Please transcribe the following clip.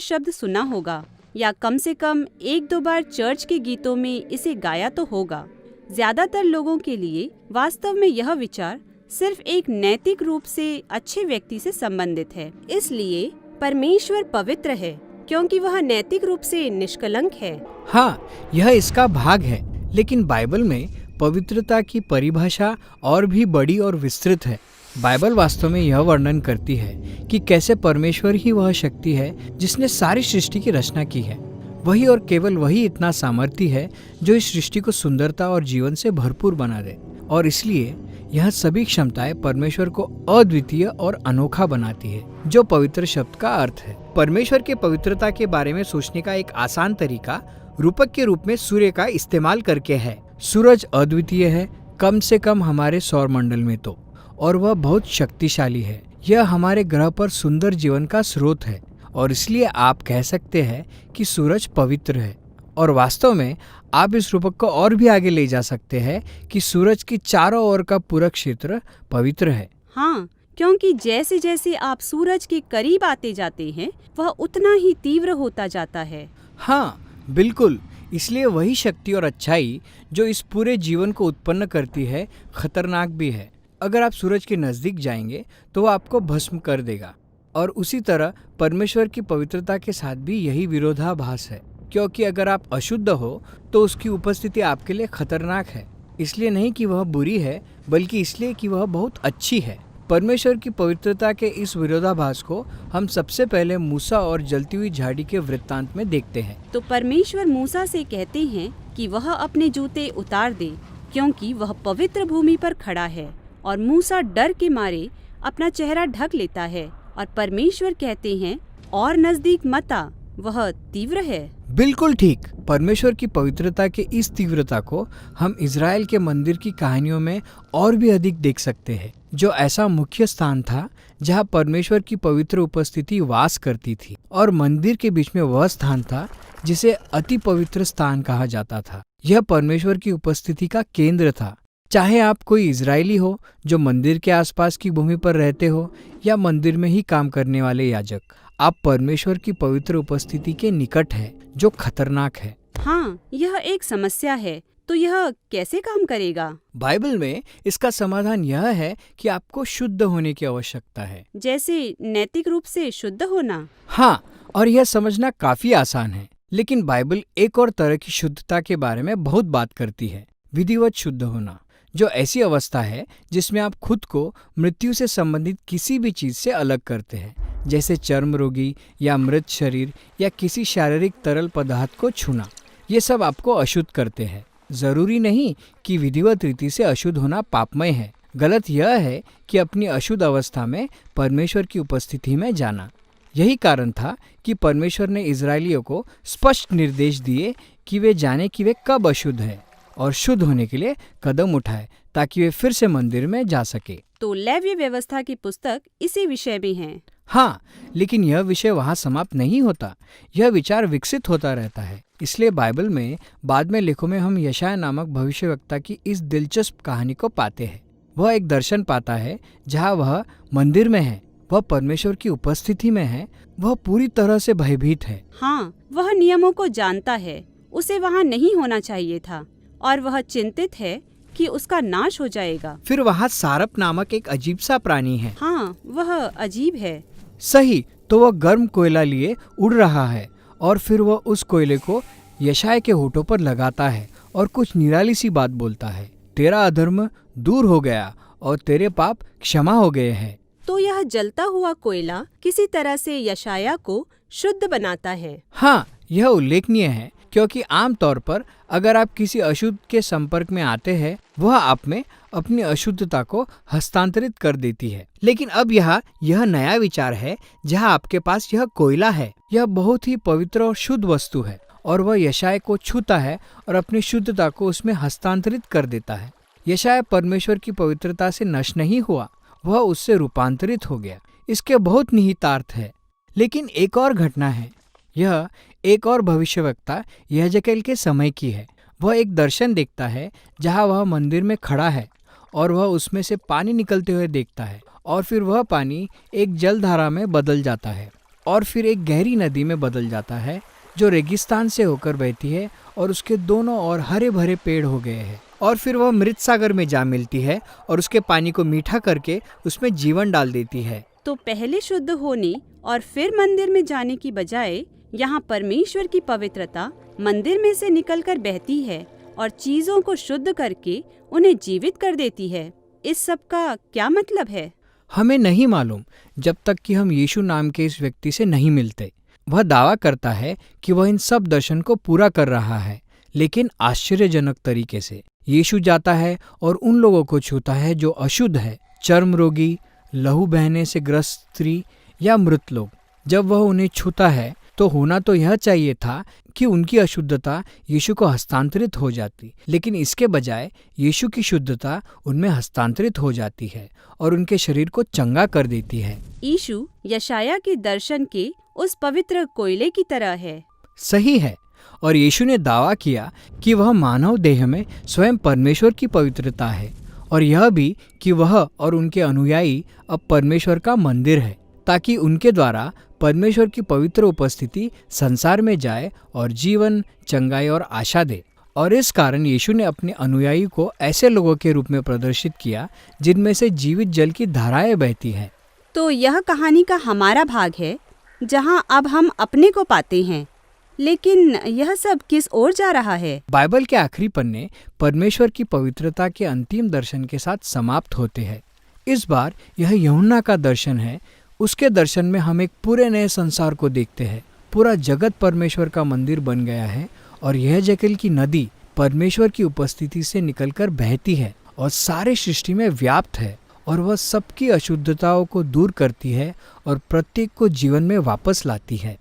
शब्द सुना होगा या कम से कम एक दो बार चर्च के गीतों में इसे गाया तो होगा। ज्यादातर लोगों के लिए वास्तव में यह विचार सिर्फ एक नैतिक रूप से अच्छे व्यक्ति से संबंधित है। इसलिए परमेश्वर पवित्र है क्योंकि वह नैतिक रूप से निष्कलंक है। हाँ, यह इसका भाग है, लेकिन बाइबल में पवित्रता की परिभाषा और भी बड़ी और विस्तृत है। बाइबल वास्तव में यह वर्णन करती है कि कैसे परमेश्वर ही वह शक्ति है जिसने सारी सृष्टि की रचना की है। वही और केवल वही इतना सामर्थी है जो इस सृष्टि को सुंदरता और जीवन से भरपूर बना दे, और इसलिए यह सभी क्षमताएं परमेश्वर को अद्वितीय और अनोखा बनाती है, जो पवित्र शब्द का अर्थ है। परमेश्वर के पवित्रता के बारे में सोचने का एक आसान तरीका रूपक के रूप में सूर्य का इस्तेमाल करके है। सूरज अद्वितीय है, कम से कम हमारे सौर मंडल में तो, और वह बहुत शक्तिशाली है। यह हमारे ग्रह पर सुंदर जीवन का स्रोत है, और इसलिए आप कह सकते हैं कि सूरज पवित्र है। और वास्तव में आप इस रूपक को और भी आगे ले जा सकते हैं कि सूरज की चारों ओर का पूरा क्षेत्र पवित्र है। हाँ, क्योंकि जैसे जैसे आप सूरज के करीब आते जाते हैं वह उतना ही तीव्र होता जाता है। हाँ बिल्कुल, इसलिए वही शक्ति और अच्छाई जो इस पूरे जीवन को उत्पन्न करती है खतरनाक भी है। अगर आप सूरज के नजदीक जाएंगे तो वह आपको भस्म कर देगा, और उसी तरह परमेश्वर की पवित्रता के साथ भी यही विरोधाभास है, क्योंकि अगर आप अशुद्ध हो तो उसकी उपस्थिति आपके लिए खतरनाक है। इसलिए नहीं कि वह बुरी है, बल्कि इसलिए कि वह बहुत अच्छी है। परमेश्वर की पवित्रता के इस विरोधाभास को हम सबसे पहले मूसा और जलती हुई झाड़ी के वृत्तांत में देखते हैं। तो परमेश्वर मूसा से कहते हैं कि वह अपने जूते उतार दे क्योंकि वह पवित्र भूमि पर खड़ा है, और मूसा डर के मारे अपना चेहरा ढक लेता है, और परमेश्वर कहते हैं और नजदीक मत आ, वह तीव्र है। बिल्कुल ठीक। परमेश्वर की पवित्रता के इस तीव्रता को हम इज़राइल के मंदिर की कहानियों में और भी अधिक देख सकते हैं, जो ऐसा मुख्य स्थान था जहां परमेश्वर की पवित्र उपस्थिति वास करती थी, और मंदिर के बीच में वह स्थान था जिसे अति पवित्र स्थान कहा जाता था। यह परमेश्वर की उपस्थिति का केंद्र था। चाहे आप कोई इजरायली हो जो मंदिर के आसपास की भूमि पर रहते हो, या मंदिर में ही काम करने वाले याजक, आप परमेश्वर की पवित्र उपस्थिति के निकट है, जो खतरनाक है। हाँ, यह एक समस्या है। तो यह कैसे काम करेगा? बाइबल में इसका समाधान यह है कि आपको शुद्ध होने की आवश्यकता है। जैसे नैतिक रूप से शुद्ध होना? हाँ, और यह समझना काफी आसान है, लेकिन बाइबल एक और तरह की शुद्धता के बारे में बहुत बात करती है, विधिवत शुद्ध होना, जो ऐसी अवस्था है जिसमें आप खुद को मृत्यु से संबंधित किसी भी चीज से अलग करते हैं, जैसे चर्म रोगी या मृत शरीर या किसी शारीरिक तरल पदार्थ को छूना। ये सब आपको अशुद्ध करते हैं। जरूरी नहीं कि विधिवत रीति से अशुद्ध होना पापमय है। गलत यह है कि अपनी अशुद्ध अवस्था में परमेश्वर की उपस्थिति में जाना। यही कारण था कि परमेश्वर ने इजरायलियों को स्पष्ट निर्देश दिए कि वे जाने कि वे कब अशुद्ध है और शुद्ध होने के लिए कदम उठाए, ताकि वे फिर से मंदिर में जा सके। तो लेवी व्यवस्था की पुस्तक इसी विषय में है। हाँ, लेकिन यह विषय वहाँ समाप्त नहीं होता। यह विचार विकसित होता रहता है। इसलिए बाइबल में बाद में लेखों में हम यशायाह नामक भविष्यवक्ता की इस दिलचस्प कहानी को पाते हैं। वह एक दर्शन पाता है जहाँ वह मंदिर में है, वह परमेश्वर की उपस्थिति में है, वह पूरी तरह से भयभीत है। हाँ, वह नियमों को जानता है, उसे वहाँ नहीं होना चाहिए था, और वह चिंतित है कि उसका नाश हो जाएगा। फिर वहाँ सारप नामक एक अजीब सा प्राणी है। हाँ, वह अजीब है। सही, तो वह गर्म कोयला लिए उड़ रहा है, और फिर वह उस कोयले को यशायाह के होठों पर लगाता है और कुछ निराली सी बात बोलता है, तेरा अधर्म दूर हो गया और तेरे पाप क्षमा हो गए हैं। तो यह जलता हुआ कोयला किसी तरह से यशायाह को शुद्ध बनाता है। हाँ, यह उल्लेखनीय है, क्योंकि आमतौर पर अगर आप किसी अशुद्ध के संपर्क में आते हैं, वह आप में अपनी अशुद्धता को हस्तांतरित कर देती है। लेकिन अब यहाँ यह नया विचार है जहाँ आपके पास यह कोयला है। यह बहुत ही पवित्र और शुद्ध वस्तु है, और वह यशायाह को छूता है और अपनी शुद्धता को उसमें हस्तांतरित कर देता है। यशायाह परमेश्वर की पवित्रता से नष्ट नहीं हुआ, वह उससे रूपांतरित हो गया। इसके बहुत निहितार्थ है। लेकिन एक और घटना है। यह एक और भविष्यवक्ता यहेजकेल के समय की है। वह एक दर्शन देखता है जहाँ वह मंदिर में खड़ा है, और वह उसमें से पानी निकलते हुए देखता है, और फिर वह पानी एक जलधारा में बदल जाता है, और फिर एक गहरी नदी में बदल जाता है जो रेगिस्तान से होकर बहती है और उसके दोनों ओर हरे भरे पेड़ हो गए हैं। और फिर वह मृत सागर में जा मिलती है और उसके पानी को मीठा करके उसमें जीवन डाल देती है। तो पहले शुद्ध होने और फिर मंदिर में जाने की बजाय यहाँ परमेश्वर की पवित्रता मंदिर में से निकलकर बहती है और चीजों को शुद्ध करके उन्हें जीवित कर देती है। इस सब का क्या मतलब है? हमें नहीं मालूम जब तक कि हम यीशु नाम के इस व्यक्ति से नहीं मिलते। वह दावा करता है कि वह इन सब दर्शन को पूरा कर रहा है, लेकिन आश्चर्यजनक तरीके से। यीशु जाता है और उन लोगों को छूता है जो अशुद्ध है, चर्म रोगी, लहू बहने से ग्रस्त स्त्री या मृत लोग। जब वह उन्हें छूता है तो होना तो यह चाहिए था कि उनकी अशुद्धता यीशु को हस्तांतरित हो जाती, लेकिन इसके बजाय यीशु की शुद्धता उनमें हस्तांतरित हो जाती है और उनके शरीर को चंगा कर देती है। यीशु यशाया के दर्शन के उस पवित्र कोयले की तरह है। सही है। और यीशु ने दावा किया कि वह मानव देह में स्वयं परमेश्वर की पवित्रता है, और यह भी कि वह और उनके अनुयायी अब परमेश्वर का मंदिर है, ताकि उनके द्वारा परमेश्वर की पवित्र उपस्थिति संसार में जाए और जीवन, चंगाई और आशा दे। और इस कारण यीशु ने अपने अनुयायी को ऐसे लोगों के रूप में प्रदर्शित किया जिनमें से जीवित जल की धाराएं बहती हैं। तो यह कहानी का हमारा भाग है जहां अब हम अपने को पाते हैं। लेकिन यह सब किस ओर जा रहा है? बाइबल के आखिरी पन्ने परमेश्वर की पवित्रता के अंतिम दर्शन के साथ समाप्त होते हैं। इस बार यह यूहन्ना का दर्शन है। उसके दर्शन में हम एक पूरे नए संसार को देखते हैं। पूरा जगत परमेश्वर का मंदिर बन गया है और यह जल की नदी परमेश्वर की उपस्थिति से निकलकर बहती है और सारे सृष्टि में व्याप्त है, और वह सबकी अशुद्धताओं को दूर करती है और प्रत्येक को जीवन में वापस लाती है।